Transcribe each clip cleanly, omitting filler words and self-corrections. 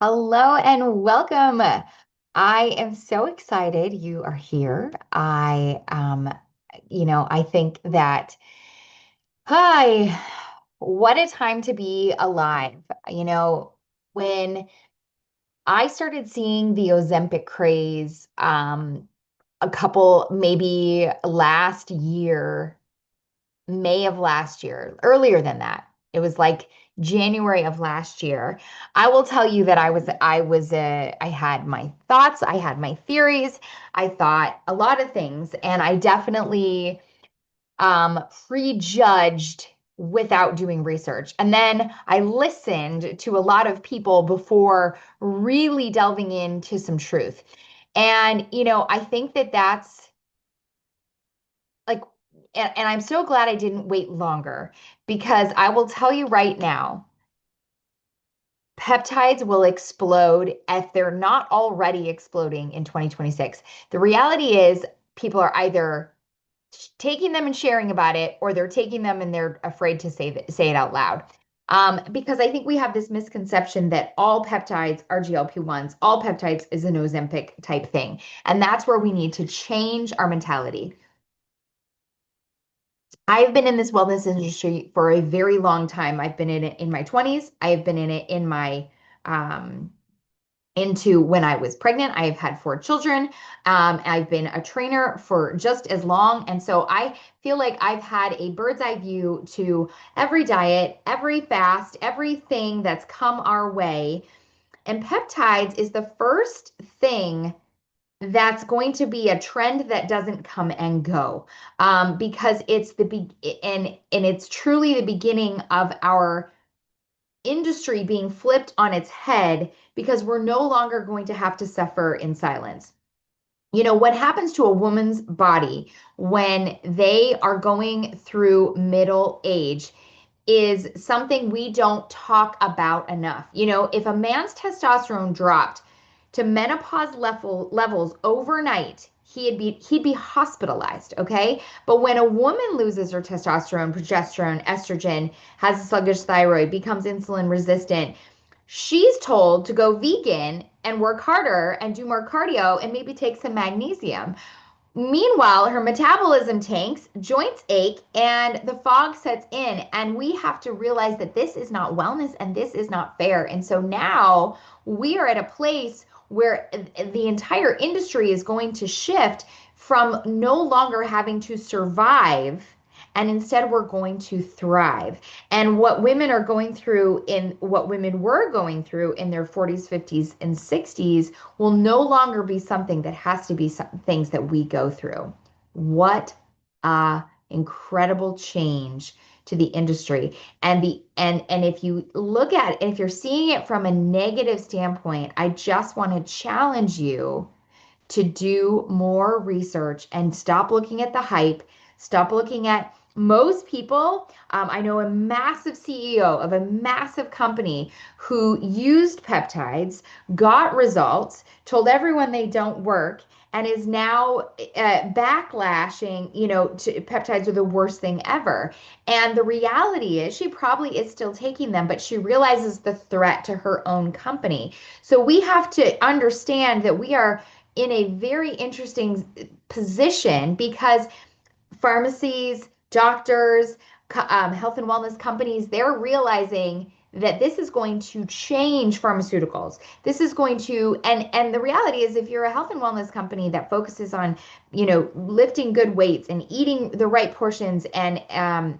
Hello and welcome. I am so excited you are here. I think that, hi, what a time to be alive. When I started seeing the Ozempic craze, maybe last year, May of last year, earlier than that. It was like January of last year. I will tell you that I had my thoughts, I had my theories, I thought a lot of things, and I definitely prejudged without doing research. And then I listened to a lot of people before really delving into some truth. And, I think that that's like, and I'm so glad I didn't wait longer because I will tell you right now, peptides will explode if they're not already exploding in 2026. The reality is, people are either taking them and sharing about it, or they're taking them and they're afraid to say it out loud. Because I think we have this misconception that all peptides are GLP-1s, all peptides is an Ozempic type thing. And that's where we need to change our mentality. I've been in this wellness industry for a very long time. I've been in it in my 20s. I have been in it in my um, into when I was pregnant. I have had four children. I've been a trainer for just as long. And so I feel like I've had a bird's eye view to every diet, every fast, everything that's come our way. And peptides is the first thing that's going to be a trend that doesn't come and go, because it's and it's truly the beginning of our industry being flipped on its head because we're no longer going to have to suffer in silence. What happens to a woman's body when they are going through middle age is something we don't talk about enough. If a man's testosterone dropped to menopause levels overnight, he'd be hospitalized, okay? But when a woman loses her testosterone, progesterone, estrogen, has a sluggish thyroid, becomes insulin resistant, she's told to go vegan and work harder and do more cardio and maybe take some magnesium. Meanwhile, her metabolism tanks, joints ache, and the fog sets in. And we have to realize that this is not wellness and this is not fair. And so now we are at a place where the entire industry is going to shift from no longer having to survive, and instead we're going to thrive. And what women were going through in their 40s, 50s, and 60s will no longer be something that has to be things that we go through. What a incredible change to the industry. And if you look at it, and if you're seeing it from a negative standpoint, I just want to challenge you to do more research and stop looking at the hype, stop looking at most people. I know a massive CEO of a massive company who used peptides, got results, told everyone they don't work, and is now backlashing, peptides are the worst thing ever. And the reality is, she probably is still taking them, but she realizes the threat to her own company. So we have to understand that we are in a very interesting position because pharmacies, doctors, health and wellness companies, they're realizing that this is going to change pharmaceuticals. This is going to, and the reality is, if you're a health and wellness company that focuses on, lifting good weights and eating the right portions and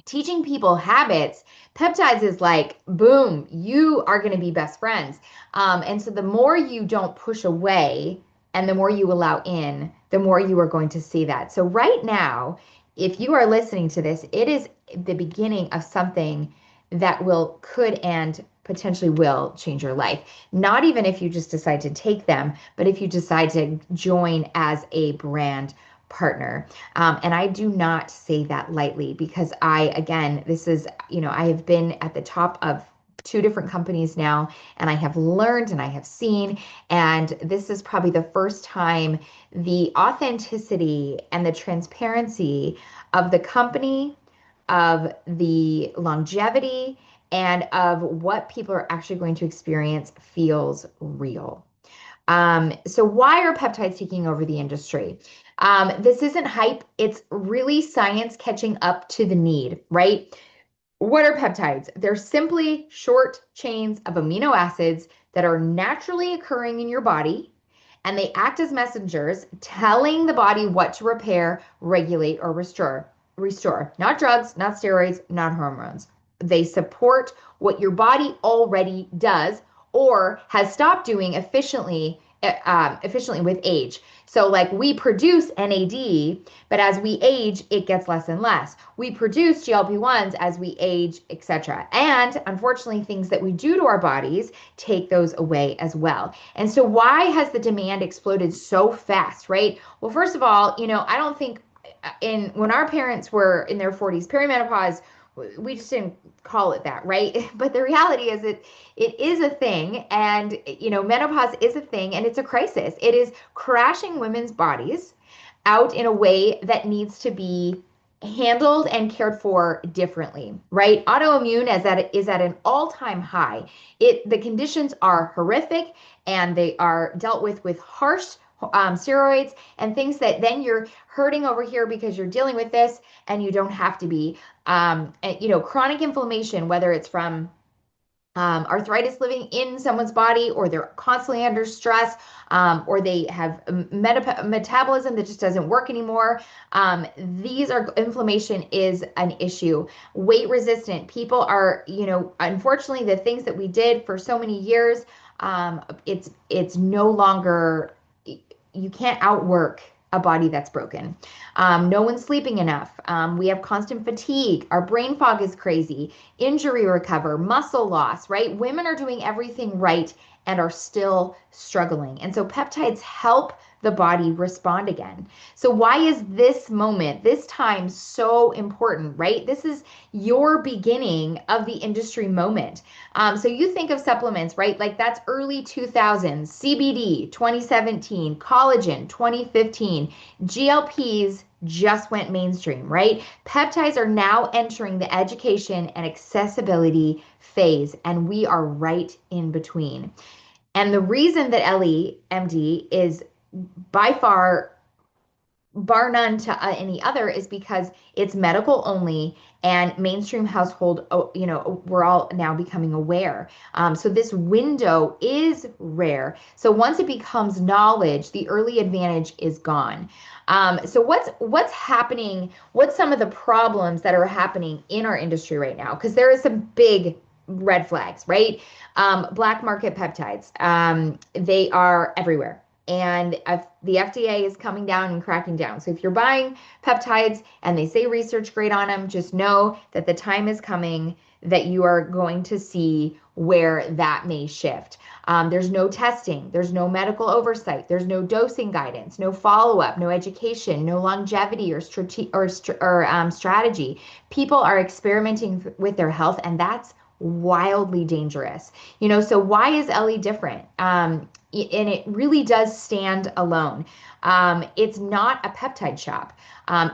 teaching people habits, peptides is like, boom, you are going to be best friends. And so the more you don't push away and the more you allow in, the more you are going to see that. So right now, if you are listening to this, it is the beginning of something that could and potentially will change your life. Not even if you just decide to take them, but if you decide to join as a brand partner. And I do not say that lightly because again, I have been at the top of two different companies now, and I have learned and I have seen, and this is probably the first time the authenticity and the transparency of the company, of the longevity, and of what people are actually going to experience feels real. So why are peptides taking over the industry? This isn't hype. It's really science catching up to the need, right? What are peptides? They're simply short chains of amino acids that are naturally occurring in your body, and they act as messengers telling the body what to repair, regulate, or restore. Restore, not drugs, not steroids, not hormones. They support what your body already does or has stopped doing efficiently with age. So, like we produce NAD, but as we age, it gets less and less. We produce GLP-1s as we age, etc. And unfortunately, things that we do to our bodies take those away as well. And so why has the demand exploded so fast, right? Well, first of all, I don't think in when our parents were in their 40s, perimenopause, we just didn't call it that, right? But the reality is it is a thing, and menopause is a thing, and it's a crisis. It is crashing women's bodies out in a way that needs to be handled and cared for differently, right? Autoimmune is at an all-time high. The conditions are horrific, and they are dealt with harsh steroids and things that then you're hurting over here because you're dealing with this and you don't have to be. Chronic inflammation, whether it's from arthritis living in someone's body, or they're constantly under stress, or they have metabolism that just doesn't work anymore. Inflammation is an issue. Weight resistant people are, unfortunately, the things that we did for so many years, it's no longer, you can't outwork a body that's broken. No one's sleeping enough. We have constant fatigue. Our brain fog is crazy. Injury recover, muscle loss, right? Women are doing everything right and are still struggling. And so peptides help the body respond again. So why is this moment, this time so important, right? This is your beginning of the industry moment. So you think of supplements, right? Like that's early 2000s, CBD 2017, collagen 2015, GLPs just went mainstream, right? Peptides are now entering the education and accessibility phase, and we are right in between. And the reason that Ellie, MD, is by far, bar none to any other, is because it's medical only and mainstream household, we're all now becoming aware. So this window is rare. So once it becomes knowledge, the early advantage is gone. So what's happening? What's some of the problems that are happening in our industry right now? Because there is some big red flags, right? Black market peptides, they are everywhere. And the FDA is coming down and cracking down. So if you're buying peptides and they say research grade on them, just know that the time is coming that you are going to see where that may shift. There's no testing, there's no medical oversight, there's no dosing guidance, no follow-up, no education, no longevity or strategy. People are experimenting with their health, and that's wildly dangerous. So why is Ellie different? And it really does stand alone. It's not a peptide shop.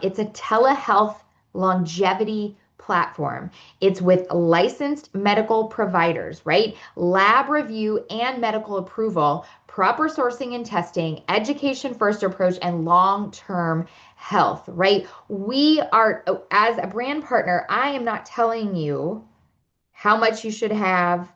It's a telehealth longevity platform. It's with licensed medical providers, right? Lab review and medical approval, proper sourcing and testing, education first approach, and long-term health, right? We are, as a brand partner, I am not telling you how much you should have,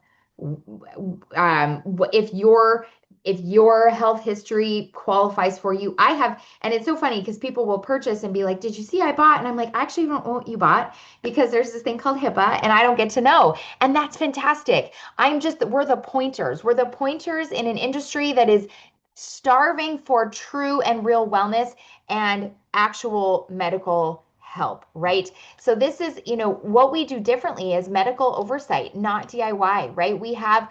if your health history qualifies for you. I have, and it's so funny because people will purchase and be like, "Did you see I bought?" And I'm like, "I actually don't know what you bought because there's this thing called HIPAA and I don't get to know." And that's fantastic. We're the pointers. We're the pointers in an industry that is starving for true and real wellness and actual medical help, right? So this is, what we do differently is medical oversight, not DIY, right? We have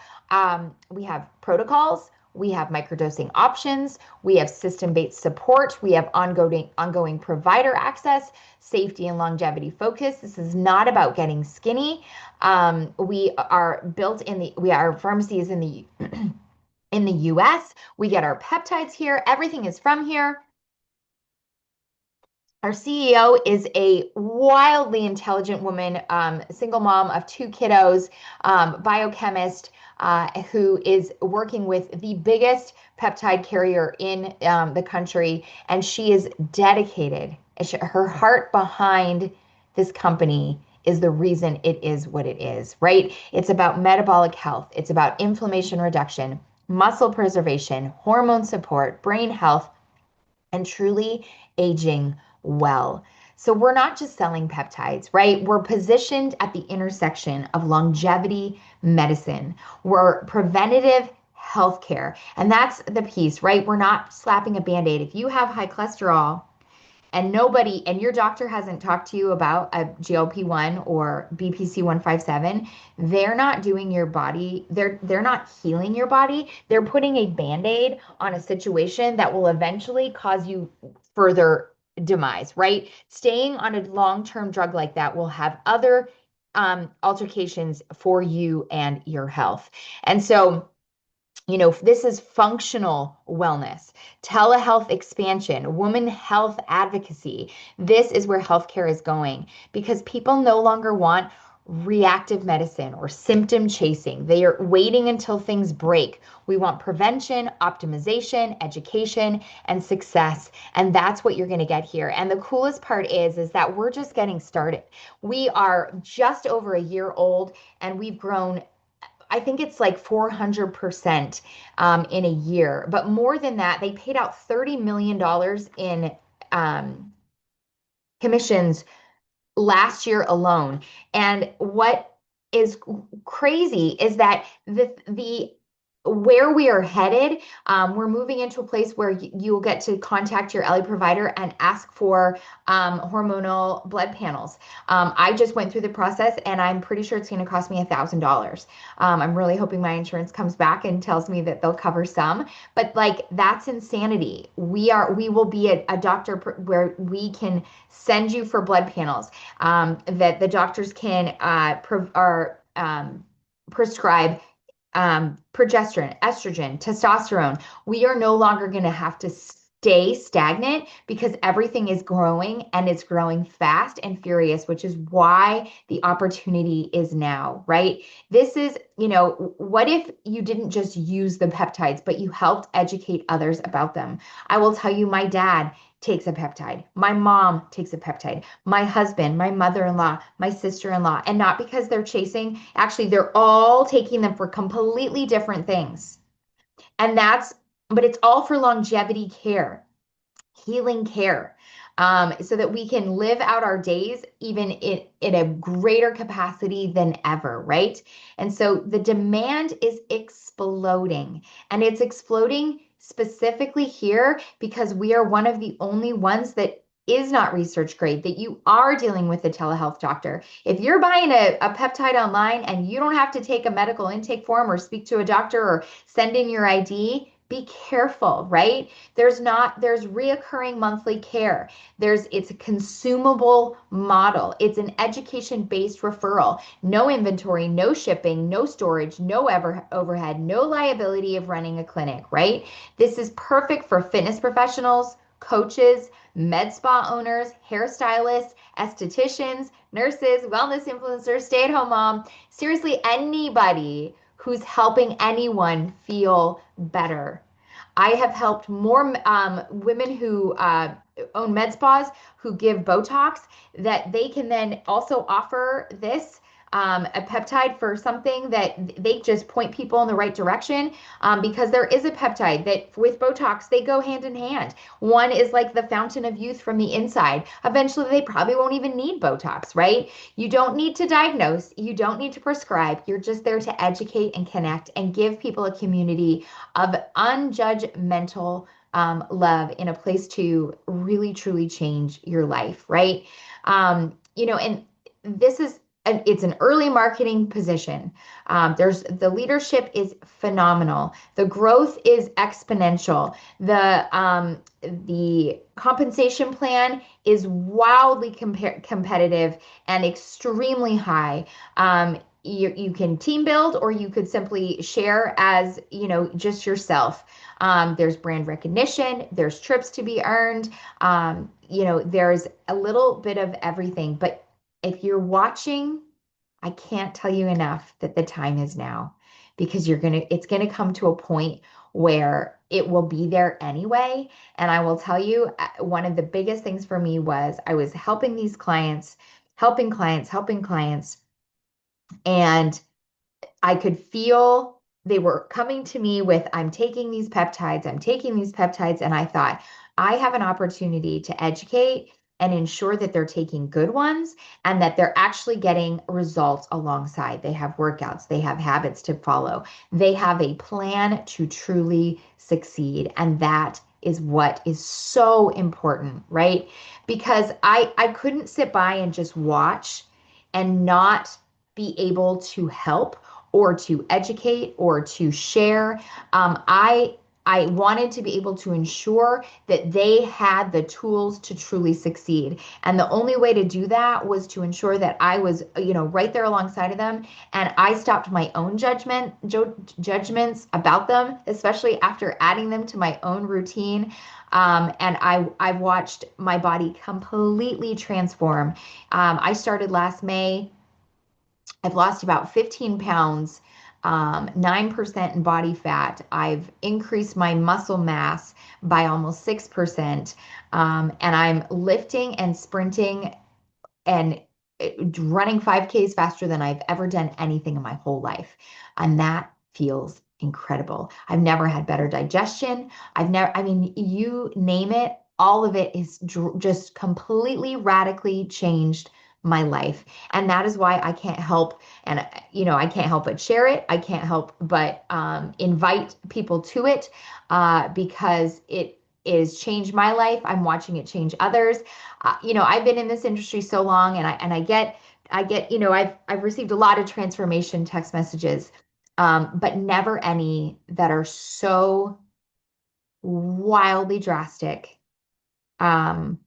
protocols, we have microdosing options, we have system-based support, we have ongoing provider access, safety and longevity focus. This is not about getting skinny. Our pharmacy is in the in the US. We get our peptides here. Everything is from here. Our CEO is a wildly intelligent woman, single mom of two kiddos, biochemist, who is working with the biggest peptide carrier in the country. And she is dedicated. Her heart behind this company is the reason it is what it is, right? It's about metabolic health, it's about inflammation reduction, muscle preservation, hormone support, brain health, and truly aging well. So we're not just selling peptides, right? We're positioned at the intersection of longevity medicine. We're preventative healthcare. And that's the piece, right? We're not slapping a band-aid. If you have high cholesterol, and nobody, and your doctor hasn't talked to you about a GLP-1 or BPC 157, they're not doing your body, they're not healing your body. They're putting a band-aid on a situation that will eventually cause you further demise, right? Staying on a long-term drug like that will have other altercations for you and your health. And so, this is functional wellness, telehealth expansion, women health advocacy. This is where healthcare is going because people no longer want reactive medicine or symptom chasing. They are waiting until things break. We want prevention, optimization, education, and success. And that's what you're going to get here. And the coolest part is that we're just getting started. We are just over a year old and we've grown. I think it's like 400% in a year. But more than that, they paid out $30 million dollars in um, commissions last year alone. And what is crazy is that the where we are headed, we're moving into a place where you'll get to contact your Ellie provider and ask for hormonal blood panels. I just went through the process and I'm pretty sure it's going to cost me $1,000. I'm really hoping my insurance comes back and tells me that they'll cover some, but like that's insanity. We will be a doctor where we can send you for blood panels, that the doctors can prescribe progesterone, estrogen, testosterone. We are no longer going to have to stay stagnant because everything is growing and it's growing fast and furious, which is why the opportunity is now, right? This is, what if you didn't just use the peptides, but you helped educate others about them? I will tell you, my dad takes a peptide. My mom takes a peptide. My husband, my mother-in-law, my sister-in-law, and not because they're chasing, actually, they're all taking them for completely different things. And but it's all for longevity care, healing care, so that we can live out our days even in a greater capacity than ever, right? And so the demand is exploding, and it's exploding specifically here because we are one of the only ones that is not research grade, that you are dealing with a telehealth doctor. If you're buying a peptide online and you don't have to take a medical intake form or speak to a doctor or send in your ID, be careful, right? There's reoccurring monthly care. It's a consumable model. It's an education-based referral. No inventory, no shipping, no storage, no overhead, no liability of running a clinic, right? This is perfect for fitness professionals, coaches, med spa owners, hairstylists, estheticians, nurses, wellness influencers, stay-at-home mom, seriously, anybody who's helping anyone feel better. I have helped more women who own med spas who give Botox that they can then also offer this a peptide for something that they just point people in the right direction, because there is a peptide that with Botox, they go hand in hand. One is like the fountain of youth from the inside. Eventually, they probably won't even need Botox, right? You don't need to diagnose. You don't need to prescribe. You're just there to educate and connect and give people a community of unjudgmental love in a place to really, truly change your life, right? And this is it's an early marketing position. The leadership is phenomenal. The growth is exponential. The compensation plan is wildly competitive and extremely high. you can team build, or you could simply share as, just yourself. There's brand recognition, there's trips to be earned, there's a little bit of everything. But if you're watching, I can't tell you enough that the time is now, because it's gonna come to a point where it will be there anyway. And I will tell you, one of the biggest things for me was I was helping these clients, helping clients, and I could feel they were coming to me with, I'm taking these peptides. And I thought, I have an opportunity to educate and ensure that they're taking good ones and that they're actually getting results alongside. They have workouts, they have habits to follow, they have a plan to truly succeed. And that is what is so important, right? Because I couldn't sit by and just watch and not be able to help or to educate or to share. I wanted to be able to ensure that they had the tools to truly succeed. And the only way to do that was to ensure that I was, right there alongside of them. And I stopped my own judgments about them, especially after adding them to my own routine. And I've watched my body completely transform. I started last May. I've lost about 15 pounds, 9% in body fat. I've increased my muscle mass by almost 6%. And I'm lifting and sprinting and running 5Ks faster than I've ever done anything in my whole life. And that feels incredible. I've never had better digestion. I mean, you name it, all of it is just completely radically changed my life. And that is why I can't help, and I can't help but share it. I can't help but invite people to it, because it is changed my life. I'm watching it change others. I've been in this industry so long, and I've received a lot of transformation text messages, but never any that are so wildly drastic. Um,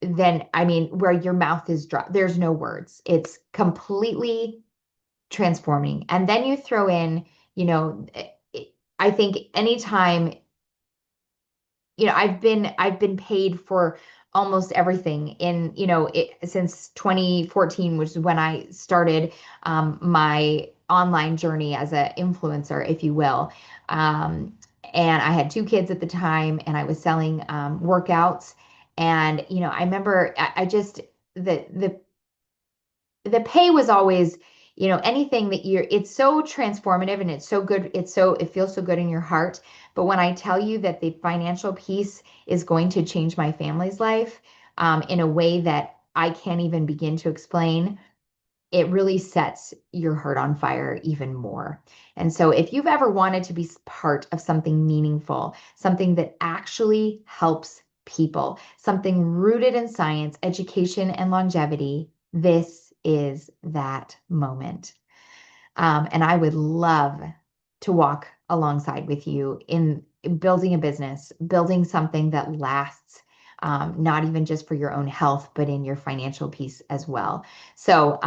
then, I mean, where your mouth is dry, there's no words. It's completely transforming. And then you throw in, you know, I think anytime, I've been paid for almost everything since 2014, which is when I started my online journey as an influencer, if you will. Um, and I had two kids at the time, and I was selling workouts. And I remember I just the pay was always, anything that it's so transformative and it's so good. It feels so good in your heart. But when I tell you that the financial piece is going to change my family's life, in a way that I can't even begin to explain, it really sets your heart on fire even more. And so if you've ever wanted to be part of something meaningful, something that actually helps people, something rooted in science, education, and longevity, this is that moment. And I would love to walk alongside with you in building a business, building something that lasts, not even just for your own health, but in your financial piece as well. So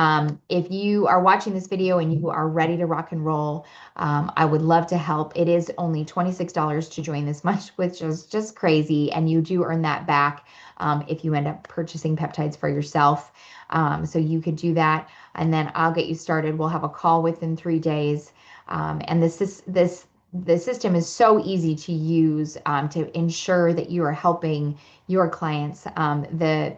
if you are watching this video and you are ready to rock and roll, I would love to help. It is only $26 to join this month, which is just crazy. And you do earn that back if you end up purchasing peptides for yourself. So you could do that, and then I'll get you started. We'll have a call within 3 days. And the system is so easy to use, to ensure that you are helping your clients. The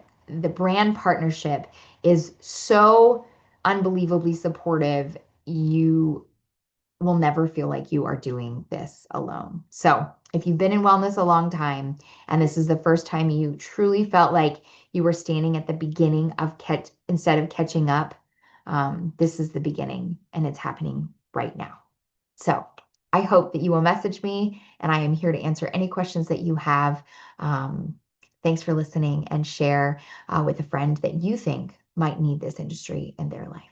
brand partnership is so unbelievably supportive. You will never feel like you are doing this alone. So if you've been in wellness a long time, and this is the first time you truly felt like you were standing at the beginning of instead of catching up, this is the beginning, and it's happening right now. So I hope that you will message me, and I am here to answer any questions that you have. Thanks for listening, and share with a friend that you think might need this industry in their life.